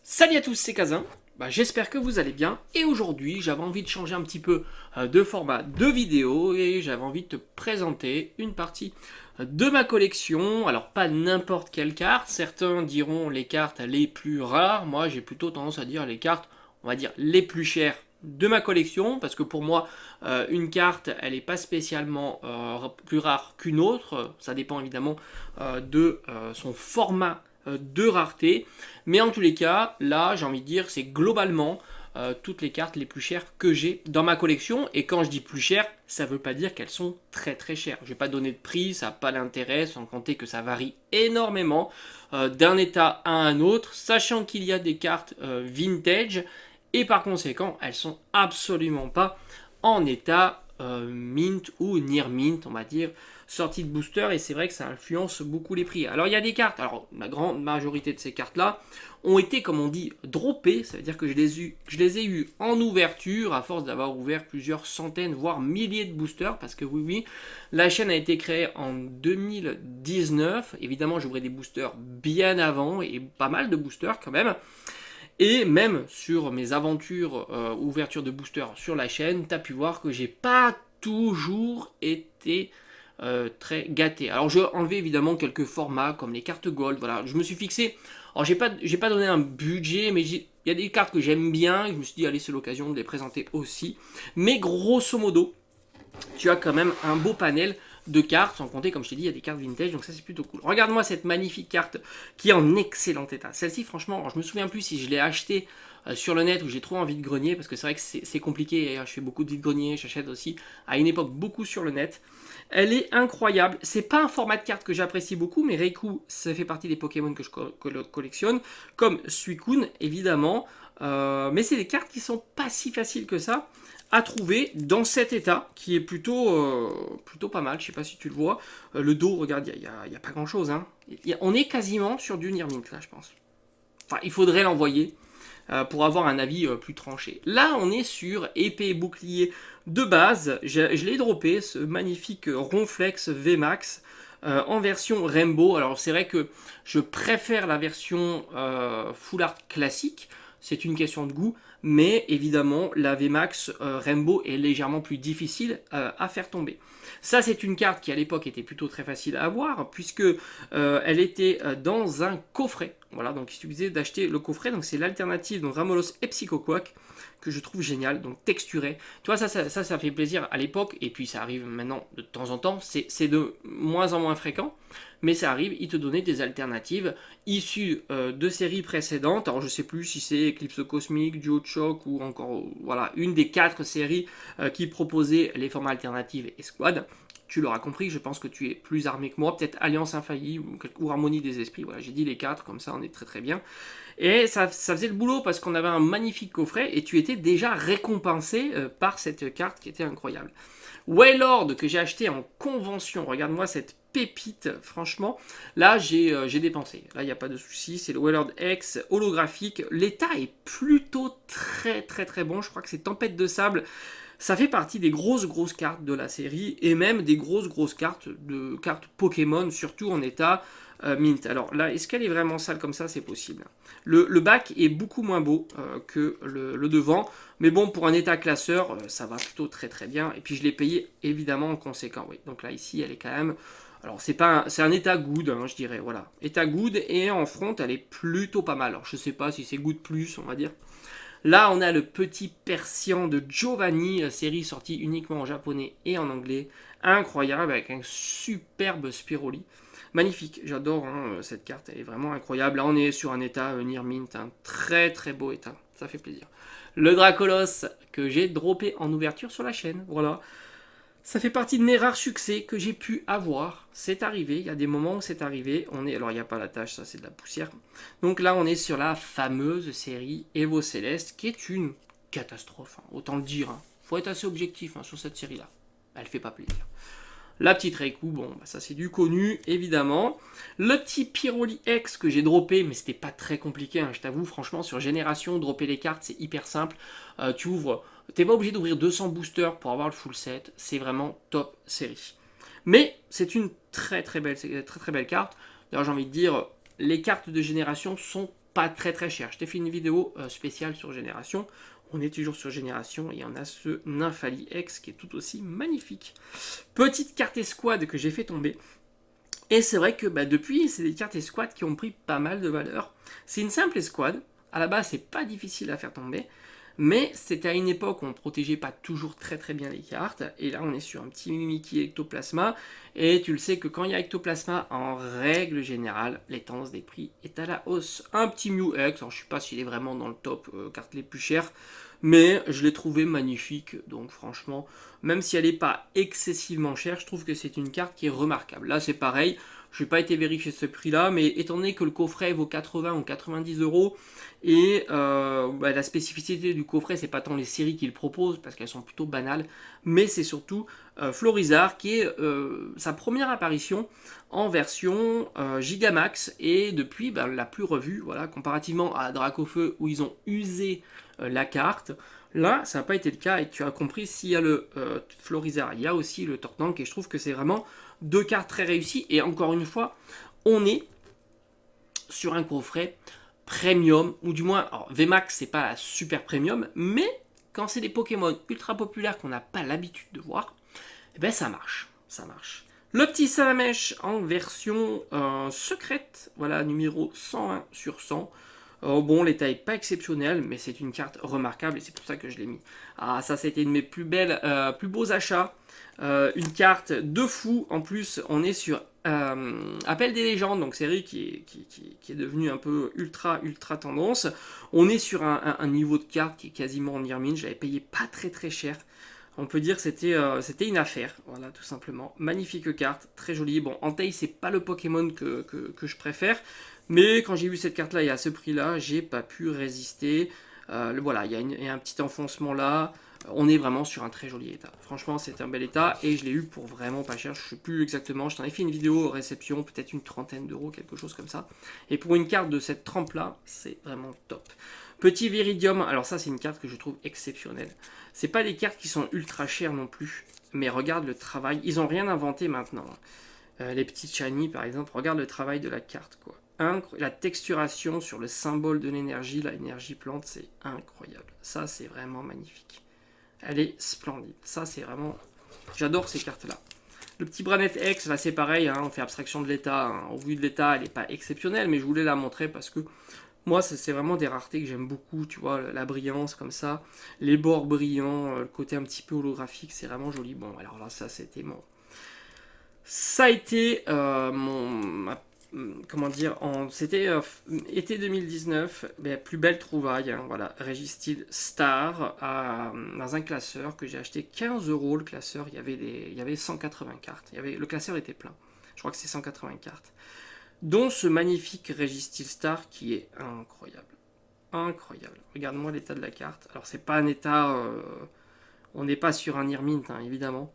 Salut à tous, c'est Kazin. J'espère que vous allez bien. Et aujourd'hui, j'avais envie de changer un petit peu de format de vidéo et j'avais envie de te présenter une partie de ma collection. Alors, pas n'importe quelle carte. Certains diront les cartes les plus rares. Moi, j'ai plutôt tendance à dire les cartes, on va dire, les plus chères de ma collection. Parce que pour moi, une carte, elle n'est pas spécialement plus rare qu'une autre. Ça dépend évidemment de son format de rareté. Mais en tous les cas, là, j'ai envie de dire, c'est globalement toutes les cartes les plus chères que j'ai dans ma collection. Et quand je dis plus chères, ça ne veut pas dire qu'elles sont très très chères. Je ne vais pas donner de prix, ça n'a pas d'intérêt, sans compter que ça varie énormément d'un état à un autre, sachant qu'il y a des cartes vintage, et par conséquent, elles sont absolument pas en état mint ou near mint, on va dire, sortie de booster, et c'est vrai que ça influence beaucoup les prix. Alors il y a des cartes, alors la grande majorité de ces cartes-là ont été, comme on dit, droppées, ça veut dire que je les ai eues en ouverture, à force d'avoir ouvert plusieurs centaines, voire milliers de boosters, parce que oui, la chaîne a été créée en 2019, évidemment j'ouvrais des boosters bien avant, et pas mal de boosters quand même. Et même sur mes aventures ouverture de booster sur la chaîne, tu as pu voir que j'ai pas toujours été très gâté. Alors je vais enlever évidemment quelques formats comme les cartes gold. Voilà, je me suis fixé. Alors j'ai pas donné un budget, mais il y a des cartes que j'aime bien. Et je me suis dit allez, c'est l'occasion de les présenter aussi. Mais grosso modo, tu as quand même un beau panel de cartes, sans compter, comme je t'ai dit, il y a des cartes vintage, donc ça c'est plutôt cool. Regarde-moi cette magnifique carte qui est en excellent état. Celle-ci, franchement, alors, je me souviens plus si je l'ai achetée sur le net ou j'ai trop envie de grenier, parce que c'est vrai que c'est compliqué, et, je fais beaucoup de vide-grenier, j'achète aussi à une époque beaucoup sur le net. Elle est incroyable, c'est pas un format de carte que j'apprécie beaucoup, mais Raikou, ça fait partie des Pokémon que je collectionne, comme Suicune, évidemment, mais c'est des cartes qui sont pas si faciles que ça à trouver dans cet état qui est plutôt pas mal. Je sais pas si tu le vois. Le dos, regarde, il y a pas grand chose. Hein. On est quasiment sur du Nirmint là, je pense. Enfin, il faudrait l'envoyer pour avoir un avis plus tranché. Là, on est sur épée et bouclier de base. Je l'ai droppé, ce magnifique Ronflex VMAX. En version Rainbow. Alors c'est vrai que je préfère la version Full Art classique, c'est une question de goût, mais évidemment la VMAX Rainbow est légèrement plus difficile à faire tomber. Ça c'est une carte qui à l'époque était plutôt très facile à avoir, puisque elle était dans un coffret. Voilà, donc il suffisait d'acheter le coffret, donc c'est l'alternative, donc Ramolos et Psychoquack, que je trouve génial, donc texturé. Tu vois, ça fait plaisir à l'époque, et puis ça arrive maintenant de temps en temps, c'est de moins en moins fréquent, mais ça arrive, il te donnait des alternatives issues de séries précédentes. Alors je sais plus si c'est Eclipse Cosmique, Duo Shock ou encore voilà une des 4 séries qui proposaient les formats alternatifs et Squad. Tu l'auras compris, je pense que tu es plus armé que moi, peut-être Alliance Infaillible ou Harmonie des Esprits, voilà, j'ai dit les 4, comme ça on est très très bien. Et ça faisait le boulot parce qu'on avait un magnifique coffret et tu étais déjà récompensé par cette carte qui était incroyable. Waylord que j'ai acheté en convention, regarde-moi cette pépite, franchement, là j'ai dépensé, là il n'y a pas de souci, c'est le Waylord X holographique, l'état est plutôt très très très bon, je crois que c'est Tempête de Sable, ça fait partie des grosses cartes de la série et même des grosses cartes Pokémon, surtout en état mint. Alors là, est-ce qu'elle est vraiment sale comme ça? C'est possible. Le bac est beaucoup moins beau que le devant, mais bon, pour un état classeur, ça va plutôt très très bien. Et puis je l'ai payé évidemment en conséquent. Oui. Donc là, ici, elle est quand même. Alors c'est un état good, hein, je dirais. Voilà, état good et en front, elle est plutôt pas mal. Alors je sais pas si c'est good plus, on va dire. Là, on a le petit Persian de Giovanni, série sortie uniquement en japonais et en anglais. Incroyable, avec un superbe Spiroli. Magnifique, j'adore hein, cette carte, elle est vraiment incroyable. Là, on est sur un état Near Mint, un très très beau état, ça fait plaisir. Le Dracolos que j'ai droppé en ouverture sur la chaîne, voilà. Ça fait partie de mes rares succès que j'ai pu avoir. C'est arrivé, il y a des moments où c'est arrivé. Alors il n'y a pas la tâche, ça c'est de la poussière. Donc là on est sur la fameuse série Evo Céleste qui est une catastrophe, hein, autant le dire. Hein. Faut être assez objectif hein, sur cette série-là. Elle fait pas plaisir. La petite Raikou, bon, ça c'est du connu, évidemment. Le petit Pyroli X que j'ai droppé, mais c'était pas très compliqué, hein, je t'avoue, franchement, sur Génération, dropper les cartes, c'est hyper simple. Tu ouvres, t'es pas obligé d'ouvrir 200 boosters pour avoir le full set, c'est vraiment top série. Mais c'est une très très belle carte. D'ailleurs, j'ai envie de dire, les cartes de Génération sont pas très très cher. Je t'ai fait une vidéo spéciale sur Génération. On est toujours sur Génération et on a ce Nymphali X qui est tout aussi magnifique. Petite carte escouade que j'ai fait tomber. Et c'est vrai que depuis, c'est des cartes escouades qui ont pris pas mal de valeur. C'est une simple escouade. À la base, c'est pas difficile à faire tomber. Mais c'était à une époque où on ne protégeait pas toujours très très bien les cartes. Et là, on est sur un petit Mickey Ectoplasma. Et tu le sais que quand il y a Ectoplasma, en règle générale, les tendances des prix est à la hausse. Un petit Mew X, alors je ne sais pas s'il est vraiment dans le top cartes les plus chères. Mais je l'ai trouvé magnifique. Donc franchement, même si elle n'est pas excessivement chère, je trouve que c'est une carte qui est remarquable. Là, c'est pareil. Je n'ai pas été vérifier ce prix-là, mais étant donné que le coffret vaut 80 ou 90 euros, et la spécificité du coffret, c'est pas tant les séries qu'il propose, parce qu'elles sont plutôt banales, mais c'est surtout Florizarre, qui est sa première apparition en version Gigamax, et depuis, la plus revue, voilà, comparativement à Dracofeu, où ils ont usé la carte. Là, ça n'a pas été le cas, et tu as compris, s'il y a le Florizarre, il y a aussi le Tortank, et je trouve que c'est vraiment deux cartes très réussies, et encore une fois, on est sur un coffret premium, ou du moins, alors VMAX c'est pas la super premium, mais quand c'est des Pokémon ultra populaires qu'on n'a pas l'habitude de voir, eh ben ça marche, ça marche. Le petit Salamèche en version secrète, voilà, numéro 101 sur 100. Bon, l'état n'est pas exceptionnel, mais c'est une carte remarquable et c'est pour ça que je l'ai mis. Ah, ça, c'était une de mes plus belles, plus beaux achats. Une carte de fou. En plus, on est sur Appel des légendes, donc série qui est devenue un peu ultra tendance. On est sur un niveau de carte qui est quasiment en near mint. J'avais payé pas très très cher. On peut dire que c'était une affaire, voilà, tout simplement. Magnifique carte, très jolie. Bon, Entei, c'est pas le Pokémon que je préfère, mais quand j'ai vu cette carte-là et à ce prix-là, j'ai pas pu résister. Voilà, il y a un petit enfoncement là. On est vraiment sur un très joli état. Franchement, c'est un bel état et je l'ai eu pour vraiment pas cher. Je ne sais plus exactement. Je t'en ai fait une vidéo réception, peut-être une trentaine d'euros, quelque chose comme ça. Et pour une carte de cette trempe-là, c'est vraiment top. Petit Viridium, alors ça c'est une carte que je trouve exceptionnelle. C'est pas des cartes qui sont ultra chères non plus, mais regarde le travail. Ils ont rien inventé maintenant. Les petits Shiny par exemple, regarde le travail de la carte quoi. La texturation sur le symbole de l'énergie, la énergie plante, c'est incroyable. Ça c'est vraiment magnifique. Elle est splendide. Ça c'est vraiment... J'adore ces cartes là. Le petit Branette X, là c'est pareil, hein, on fait abstraction de l'état. Hein. Au vu de l'état, elle n'est pas exceptionnelle, mais je voulais la montrer parce que moi, c'est vraiment des raretés que j'aime beaucoup, tu vois, la brillance comme ça, les bords brillants, le côté un petit peu holographique, c'est vraiment joli. Bon, alors là, ça, c'était mon... Ça a été comment dire, c'était été 2019, plus belle trouvaille, hein, voilà, Registeel Star, dans un classeur que j'ai acheté 15 euros, le classeur, il y avait 180 cartes, le classeur était plein, je crois que c'est 180 cartes. Dont ce magnifique Registeel Star qui est incroyable. Incroyable. Regarde-moi l'état de la carte. Alors c'est pas un état... on n'est pas sur un near mint, hein, évidemment.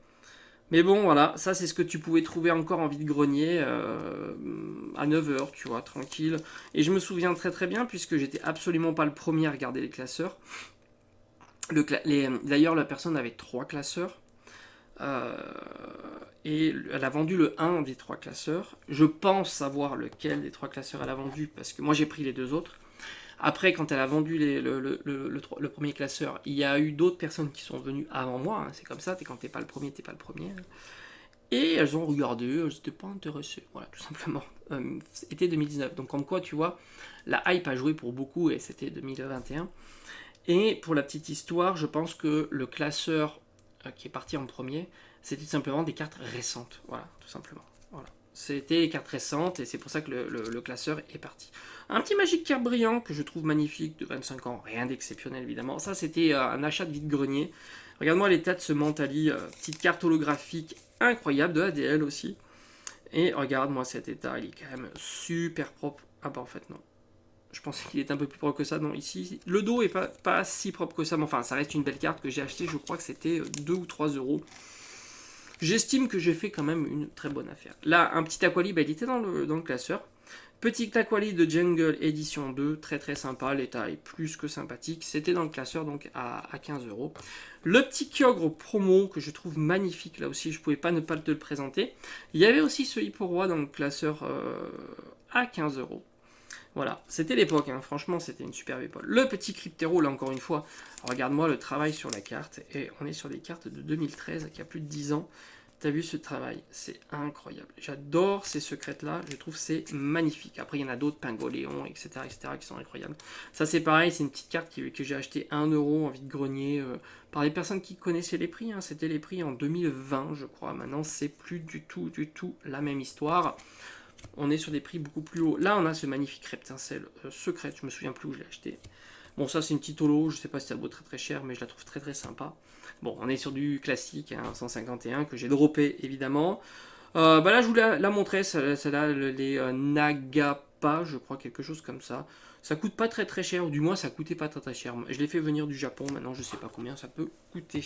Mais bon, voilà, ça c'est ce que tu pouvais trouver encore en vide-grenier à 9h, tu vois, tranquille. Et je me souviens très très bien, puisque j'étais absolument pas le premier à regarder les classeurs. D'ailleurs, la personne avait 3 classeurs. Et elle a vendu le 1 des 3 classeurs. Je pense savoir lequel des 3 classeurs elle a vendu, parce que moi j'ai pris les 2 autres. Après, quand elle a vendu le premier classeur, il y a eu d'autres personnes qui sont venues avant moi. Hein. C'est comme ça, quand t'es pas le premier, t'es pas le premier. Hein. Et elles ont regardé, elles n'étaient pas intéressées. Voilà, tout simplement. C'était 2019. Donc comme quoi, tu vois, la hype a joué pour beaucoup et c'était 2021. Et pour la petite histoire, je pense que le classeur qui est parti en premier, c'était tout simplement des cartes récentes. Voilà, tout simplement. Voilà. C'était les cartes récentes et c'est pour ça que le classeur est parti. Un petit Magic Card brillant que je trouve magnifique de 25 ans, rien d'exceptionnel évidemment. Ça c'était un achat de vide-grenier. Regarde-moi l'état de ce Mentali, petite carte holographique incroyable de ADL aussi. Et regarde-moi cet état, il est quand même super propre. Ah bah en fait non. Je pensais qu'il était un peu plus propre que ça. Non, ici, le dos est pas si propre que ça. Mais enfin, ça reste une belle carte que j'ai achetée. Je crois que c'était 2 ou 3 euros. J'estime que j'ai fait quand même une très bonne affaire. Là, un petit Aqualib, il était dans le classeur. Petit Aqualib de Jungle édition 2, très très sympa, l'état est plus que sympathique. C'était dans le classeur donc à 15 euros. Le petit Kyogre promo que je trouve magnifique, là aussi je pouvais pas ne pas te le présenter. Il y avait aussi ce Hipporoi dans le classeur à 15 euros. Voilà, c'était l'époque, hein. Franchement, c'était une superbe époque. Le petit Cryptero, là encore une fois, regarde-moi le travail sur la carte, et on est sur des cartes de 2013, qui a plus de 10 ans. T'as vu ce travail? C'est incroyable. J'adore ces secrètes-là, je trouve c'est magnifique. Après, il y en a d'autres, Pingoléon, etc., qui sont incroyables. Ça, c'est pareil, c'est une petite carte que j'ai acheté 1 euro en vide-grenier, par des personnes qui connaissaient les prix, hein. C'était les prix en 2020, je crois. Maintenant, c'est plus du tout la même histoire. On est sur des prix beaucoup plus hauts. Là, on a ce magnifique reptincelle secrète, je me souviens plus où je l'ai acheté. Bon, ça, c'est une petite holo, je sais pas si ça vaut très cher, mais je la trouve très sympa. Bon, on est sur du classique, hein, 151, que j'ai droppé, évidemment. Là, je vous la montrer, celle-là, les Nagapa, je crois, quelque chose comme ça. Ça coûte pas très cher, ou du moins, ça coûtait pas très cher. Je l'ai fait venir du Japon, maintenant, je sais pas combien ça peut coûter.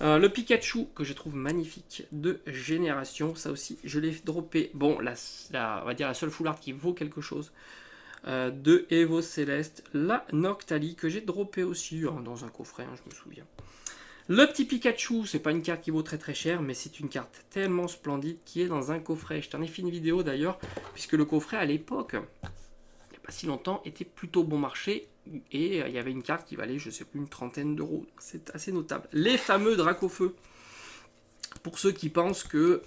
Le Pikachu, que je trouve magnifique, de génération, ça aussi, je l'ai droppé. Bon, on va dire la seule foulard qui vaut quelque chose, de Evo Céleste, la Noctali, que j'ai droppé aussi, hein, dans un coffret, hein, je me souviens. Le petit Pikachu, c'est pas une carte qui vaut très cher, mais c'est une carte tellement splendide qui est dans un coffret. Je t'en ai fait une vidéo d'ailleurs, puisque le coffret à l'époque, il n'y a pas si longtemps, était plutôt bon marché, et il y avait une carte qui valait, je sais plus, une trentaine d'euros. C'est assez notable. Les fameux Dracofeu. Pour ceux qui pensent que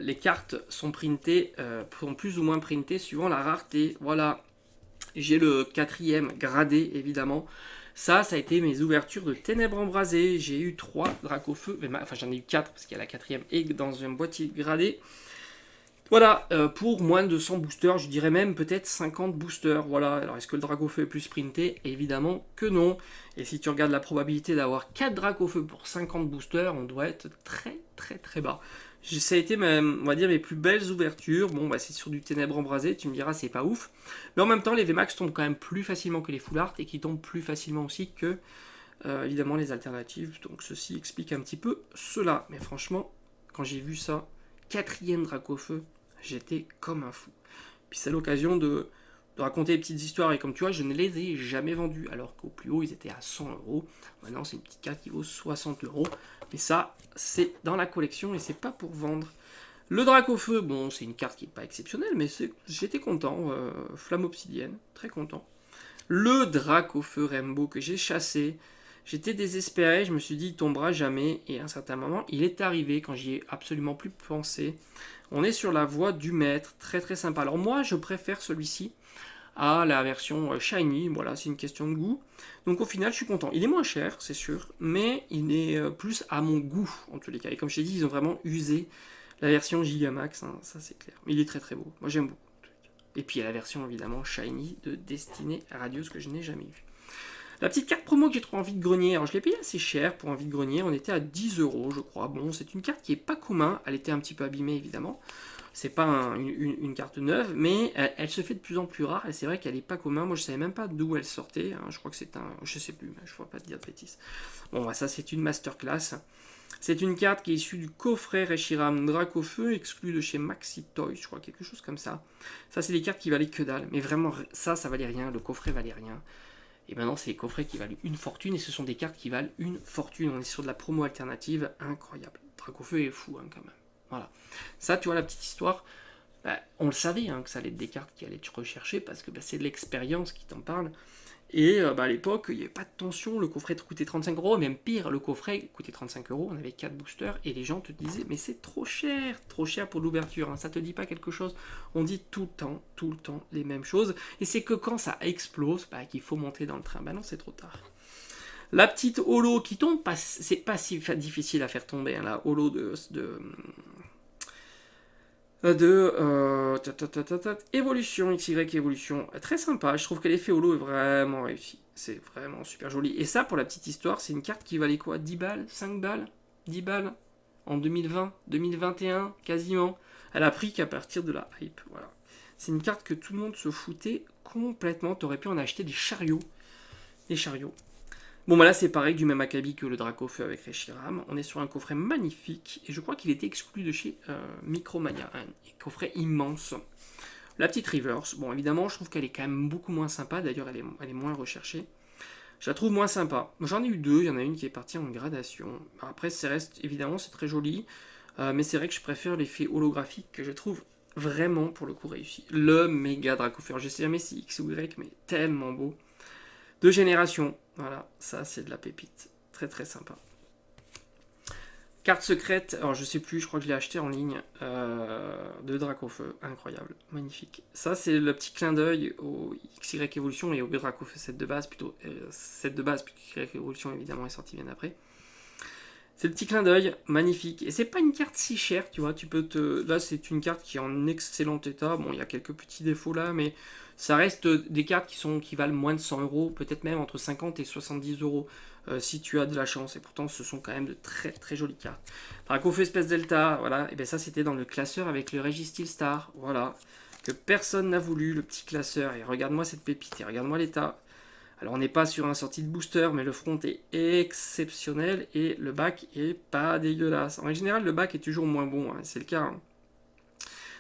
les cartes sont printées, sont plus ou moins printées suivant la rareté. Voilà, j'ai le 4e gradé, évidemment. Ça a été mes ouvertures de Ténèbres Embrasées. J'ai eu 3 Dracofeu, enfin j'en ai eu 4 parce qu'il y a la 4e et dans un boîtier gradé. Voilà, pour moins de 100 boosters, je dirais même peut-être 50 boosters. Voilà, alors est-ce que le Dracofeu est plus sprinté? Évidemment que non. Et si tu regardes la probabilité d'avoir 4 Dracofeu pour 50 boosters, on doit être très bas. Ça a été, on va dire, mes plus belles ouvertures. Bon, bah, c'est sur du Ténèbres Embrasées, tu me diras, c'est pas ouf. Mais en même temps, les VMAX tombent quand même plus facilement que les Full Art et qui tombent plus facilement aussi que, évidemment, les alternatives. Donc, ceci explique un petit peu cela. Mais franchement, quand j'ai vu ça, 4e Dracofeu, j'étais comme un fou. Puis c'est l'occasion de raconter des petites histoires. Et comme tu vois, je ne les ai jamais vendus. Alors qu'au plus haut, ils étaient à 100 euros. Maintenant, c'est une petite carte qui vaut 60 euros. Mais ça, c'est dans la collection et c'est pas pour vendre. Le Dracofeu, bon, c'est une carte qui n'est pas exceptionnelle, mais j'étais content. Flamme obsidienne, très content. Le Dracofeu Rainbow que j'ai chassé, j'étais désespéré, je me suis dit il tombera jamais, et à un certain moment il est arrivé quand j'y ai absolument plus pensé. On est sur la voie du maître, très sympa. Alors moi je préfère celui-ci à la version shiny, voilà, c'est une question de goût. Donc au final je suis content. Il est moins cher, c'est sûr, mais il est plus à mon goût en tous les cas. Et comme je t'ai dit, ils ont vraiment usé la version Gigamax, hein, ça c'est clair. Mais il est très beau, moi j'aime beaucoup. Et puis il y a la version évidemment shiny de Destinée Radius que je n'ai jamais eu. La petite carte promo que j'ai trouvée en vide-grenier, alors je l'ai payé assez cher pour un vide-grenier, on était à 10 euros je crois. Bon, c'est une carte qui est pas commun, elle était un petit peu abîmée évidemment. C'est pas une carte neuve, mais elle se fait de plus en plus rare et c'est vrai qu'elle est pas commun. Moi je savais même pas d'où elle sortait, hein. Je crois que c'est un, je sais plus, mais je ne pourrais pas te dire de bêtises. Bon, bah, ça c'est une masterclass. C'est une carte qui est issue du coffret Reshiram Dracofeu, exclu de chez Maxi Toys, je crois, quelque chose comme ça. Ça, c'est des cartes qui valaient que dalle, mais vraiment, ça valait rien, le coffret valait rien. Et maintenant, c'est les coffrets qui valent une fortune, et ce sont des cartes qui valent une fortune. On est sur de la promo alternative incroyable. Dracofeu est fou, hein, quand même. Voilà. Ça, tu vois, la petite histoire, bah, on le savait, hein, que ça allait être des cartes qui allaient être recherchées, parce que bah, c'est de l'expérience qui t'en parle. Et à l'époque, il n'y avait pas de tension, le coffret coûtait 35 euros, même pire, le coffret coûtait 35 euros, on avait 4 boosters, et les gens te disaient, mais c'est trop cher pour l'ouverture, hein, ça te dit pas quelque chose. On dit tout le temps les mêmes choses, et c'est que quand ça explose, bah, qu'il faut monter dans le train. Bah non, c'est trop tard. La petite holo qui tombe, c'est pas si difficile à faire tomber, hein, la holo Évolution, XY Évolution, très sympa, je trouve que l'effet holo est vraiment réussi, c'est vraiment super joli. Et ça, pour la petite histoire, c'est une carte qui valait quoi, 10 balles, 5 balles, 10 balles, en 2020, 2021, quasiment. Elle a pris qu'à partir de la hype, voilà. C'est une carte que tout le monde se foutait complètement, t'aurais pu en acheter des chariots. Des chariots. Bon, bah là, c'est pareil, du même acabit que le Dracofeu avec Reshiram. On est sur un coffret magnifique, et je crois qu'il était exclu de chez Micromania. Un coffret immense. La petite Reverse, bon, évidemment, je trouve qu'elle est quand même beaucoup moins sympa. D'ailleurs, elle est moins recherchée. Je la trouve moins sympa. J'en ai eu 2, il y en a une qui est partie en gradation. Après, évidemment, c'est très joli. Mais c'est vrai que je préfère l'effet holographique que je trouve vraiment pour le coup réussi. Le méga Dracofeu, je sais jamais si X ou Y, mais tellement beau. De génération, voilà, ça c'est de la pépite. Très très sympa. Carte secrète, alors je sais plus, je crois que je l'ai acheté en ligne, de Dracofeu, incroyable, magnifique. Ça c'est le petit clin d'œil au XY Evolution et au Dracofeu 7 de base, plutôt 7 de base, puis XY Evolution évidemment est sorti bien après. C'est le petit clin d'œil, magnifique. Et c'est pas une carte si chère, tu vois. Tu peux te. Là, c'est une carte qui est en excellent état. Bon, il y a quelques petits défauts là, mais ça reste des cartes qui valent moins de 100 euros, peut-être même entre 50 et 70 euros si tu as de la chance. Et pourtant, ce sont quand même de très très jolies cartes. Dracofeu Space Delta, voilà. Et bien ça, c'était dans le classeur avec le Registeel Star, voilà. Que personne n'a voulu, le petit classeur. Et regarde-moi cette pépite, et regarde-moi l'état. Alors on n'est pas sur un sortie de booster, mais le front est exceptionnel et le back est pas dégueulasse. En général, le back est toujours moins bon, hein, c'est le cas. Hein.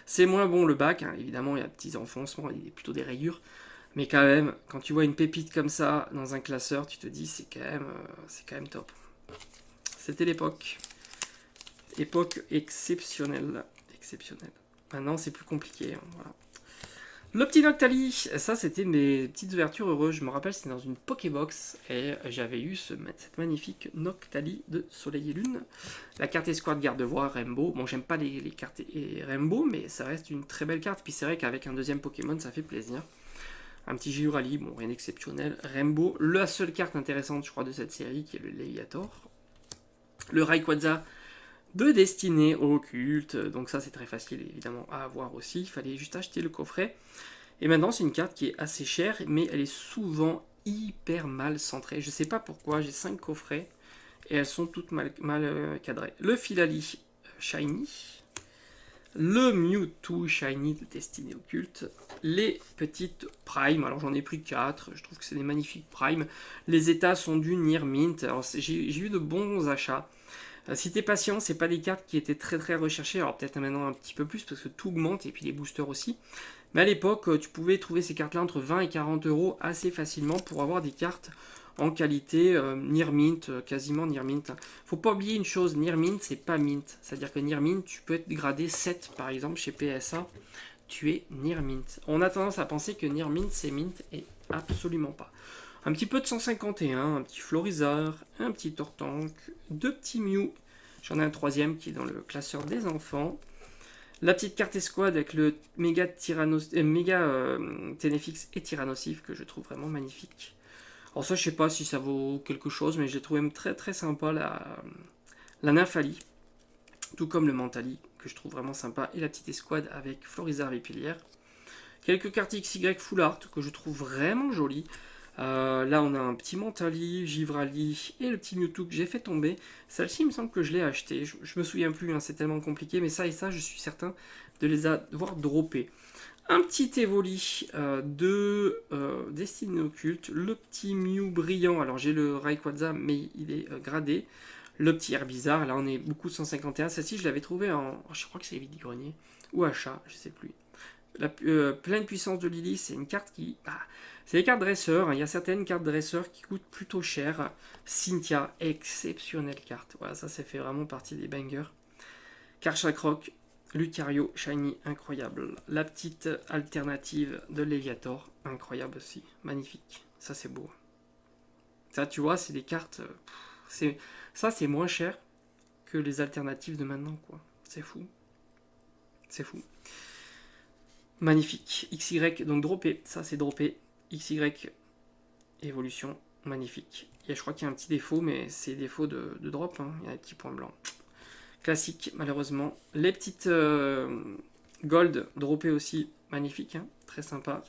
C'est moins bon le back, hein. Évidemment il y a petits enfoncements, il y a plutôt des rayures. Mais quand même, quand tu vois une pépite comme ça dans un classeur, tu te dis c'est quand même top. C'était l'époque. Époque exceptionnelle. Exceptionnelle. Maintenant c'est plus compliqué, hein, voilà. Le petit Noctali, ça c'était mes petites ouvertures heureuses. Je me rappelle, c'était dans une Pokébox et j'avais eu cette magnifique Noctali de Soleil et Lune. La carte Escouade Gardevoir Rainbow. Bon, j'aime pas les cartes Rainbow, mais ça reste une très belle carte. Puis c'est vrai qu'avec un deuxième Pokémon, ça fait plaisir. Un petit Giurali, bon, rien d'exceptionnel. Rainbow, la seule carte intéressante, je crois, de cette série, qui est le Léviator. Le Rayquaza de destinée au culte, donc ça c'est très facile évidemment à avoir aussi, il fallait juste acheter le coffret. Et maintenant c'est une carte qui est assez chère, mais elle est souvent hyper mal centrée, je sais pas pourquoi, j'ai 5 coffrets, et elles sont toutes mal cadrées. Le Filali Shiny, le Mewtwo Shiny de destinée au culte, les petites Prime, alors j'en ai pris 4, je trouve que c'est des magnifiques Prime, les états sont du Near Mint, alors j'ai eu de bons achats. Si t'es patient, c'est pas des cartes qui étaient très très recherchées, alors peut-être maintenant un petit peu plus parce que tout augmente et puis les boosters aussi. Mais à l'époque, tu pouvais trouver ces cartes-là entre 20 et 40 euros assez facilement pour avoir des cartes en qualité Near Mint, quasiment Near Mint. Faut pas oublier une chose, Near Mint c'est pas Mint. C'est-à-dire que Near Mint, tu peux être gradé 7 par exemple chez PSA, tu es Near Mint. On a tendance à penser que Near Mint c'est Mint et absolument pas. Un petit peu de 151, un petit Florizard, un petit Tortank, 2 petits Mew. J'en ai un troisième qui est dans le classeur des enfants. La petite carte escouade avec le méga Ténéfix et Tyrannosif que je trouve vraiment magnifique. Alors ça, je sais pas si ça vaut quelque chose, mais j'ai trouvé très très sympa la Nymphali. Tout comme le Mentali, que je trouve vraiment sympa. Et la petite escouade avec Florizard et Pilière. Quelques cartes XY Full Art que je trouve vraiment jolies. Là on a un petit Mentali, Givrali et le petit Mewtwo que j'ai fait tomber. Celle-ci il me semble que je l'ai acheté, je me souviens plus, hein, c'est tellement compliqué, mais ça et ça je suis certain de les avoir droppés. Un petit Evoli de Destinée Occulte, le petit Mew brillant, alors j'ai le Rayquaza mais il est gradé. Le petit Herbizarre, là on est beaucoup de 151, celle-ci je l'avais trouvé en, je crois que c'est Vide Grenier, ou achat, je sais plus. La pleine puissance de Lily, c'est une carte qui... c'est des cartes dresseurs, hein. Il y a certaines cartes dresseurs qui coûtent plutôt cher. Cynthia, exceptionnelle carte. Voilà, ça fait vraiment partie des bangers. Karchakroc, Lucario, Shiny, incroyable. La petite alternative de Léviator, incroyable aussi. Magnifique. Ça, c'est beau. Ça, tu vois, c'est des cartes... ça, c'est moins cher que les alternatives de maintenant, quoi. C'est fou. C'est fou. Magnifique. XY, donc droppé. Ça, c'est droppé. XY, évolution, magnifique. Je crois qu'il y a un petit défaut, mais c'est défaut de drop. Hein. Il y a un petit point blanc. Classique, malheureusement. Les petites gold droppées aussi, magnifique. Hein. Très sympa.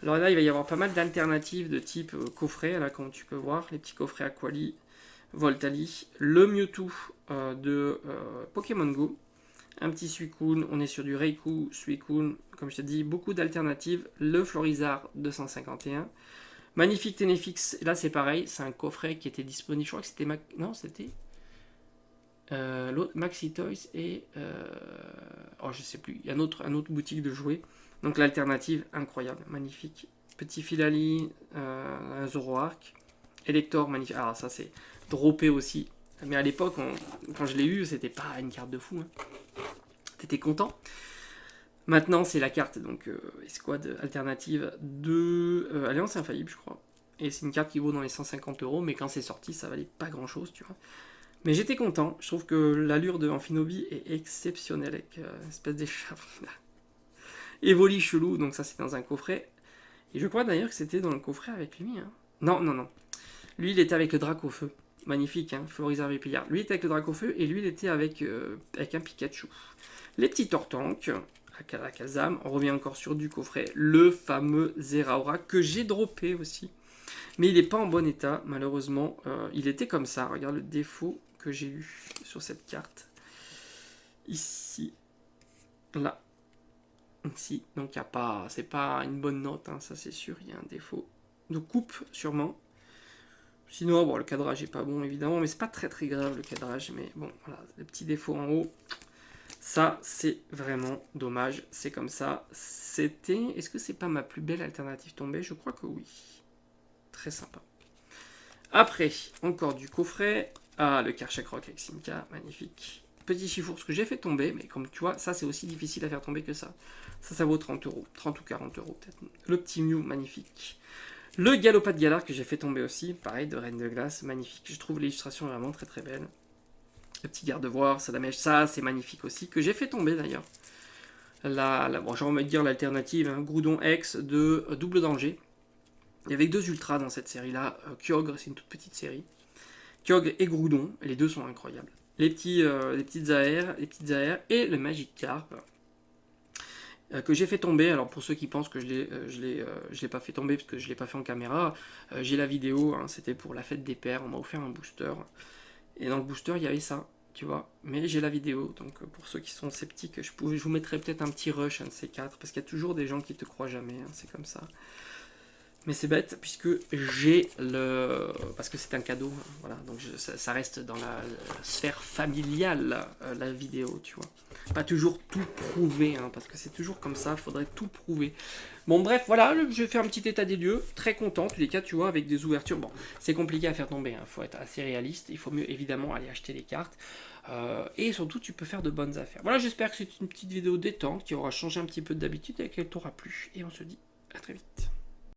Alors là, il va y avoir pas mal d'alternatives de type coffret, là, comme tu peux voir. Les petits coffrets Aquali, Voltali. Le Mewtwo de Pokémon Go. Un petit Suicune, on est sur du Raikou, Suicune, comme je te dis, beaucoup d'alternatives. Le Florizard 251. Magnifique Ténéfix, là c'est pareil, c'est un coffret qui était disponible, je crois que c'était... Non, c'était... l'autre Maxi Toys et... oh, je sais plus, il y a un autre boutique de jouets. Donc l'alternative, incroyable, magnifique. Petit Filali, un Zoroark. Elector, magnifique. Alors ça c'est droppé aussi. Mais à l'époque, quand je l'ai eu, c'était pas une carte de fou. Hein. T'étais content. Maintenant, c'est la carte, donc escouade alternative de Alliance Infaillible, je crois. Et c'est une carte qui vaut dans les 150 euros, mais quand c'est sorti, ça valait pas grand chose, tu vois. Mais j'étais content, je trouve que l'allure de Amphinobi est exceptionnelle, avec une espèce d'écharpe évoli chelou, donc ça c'est dans un coffret. Et je crois d'ailleurs que c'était dans le coffret avec lui. Hein. Non, non, non. Lui, il était avec le drac au feu. Magnifique, hein, Florizard Vipillard. Lui, il était avec le drac au feu, et lui, il était avec un Pikachu. Les petits Tortanks, à Kazam, on revient encore sur du coffret, le fameux Zeraora, que j'ai droppé aussi. Mais il n'est pas en bon état, malheureusement. Il était comme ça, regarde le défaut que j'ai eu sur cette carte. Ici, là, ici. Donc, c'est pas une bonne note, hein, ça c'est sûr, il y a un défaut de coupe, sûrement. Sinon, bon, le cadrage est pas bon, évidemment, mais c'est pas très très grave le cadrage. Mais bon, voilà, les petits défauts en haut. Ça, c'est vraiment dommage. C'est comme ça. C'était... Est-ce que c'est pas ma plus belle alternative tombée? Je crois que oui. Très sympa. Après, encore du coffret. Ah, le Karchak Rock avec Simka, magnifique. Petit chiffre, ce que j'ai fait tomber, mais comme tu vois, ça c'est aussi difficile à faire tomber que ça. Ça vaut 30 euros. 30 ou 40 euros peut-être. Le petit Mew, magnifique. Le Galopade Galar que j'ai fait tomber aussi, pareil, de Reine de Glace, magnifique. Je trouve l'illustration vraiment très très belle. Le petit garde-voir, Salamèche, ça c'est magnifique aussi, que j'ai fait tomber d'ailleurs. Bon, j'ai envie de dire l'alternative, hein, Groudon X de Double Danger. Il y avait 2 ultras dans cette série-là. Kyogre, c'est une toute petite série. Kyogre et Groudon, les deux sont incroyables. Les petites aères, et le Magikarp que j'ai fait tomber. Alors pour ceux qui pensent que je l'ai pas fait tomber parce que je l'ai pas fait en caméra, j'ai la vidéo, hein, c'était pour la fête des pères, on m'a offert un booster. Et dans le booster, il y avait ça, tu vois. Mais j'ai la vidéo, donc pour ceux qui sont sceptiques, je vous mettrai peut-être un petit rush, un de ces quatre, parce qu'il y a toujours des gens qui te croient jamais, hein, c'est comme ça. Mais c'est bête, puisque j'ai le... Parce que c'est un cadeau, hein, voilà. Donc ça reste dans la sphère familiale, la vidéo, tu vois. Pas toujours tout prouver, hein, parce que c'est toujours comme ça, il faudrait tout prouver. Bon, bref, voilà, je fais un petit état des lieux. Très content, tous les cas, tu vois, avec des ouvertures. Bon, c'est compliqué à faire tomber, il faut être assez réaliste. Il faut mieux, évidemment, aller acheter les cartes. Et surtout, tu peux faire de bonnes affaires. Voilà, j'espère que c'est une petite vidéo détente qui aura changé un petit peu d'habitude et qu'elle t'aura plu. Et on se dit à très vite.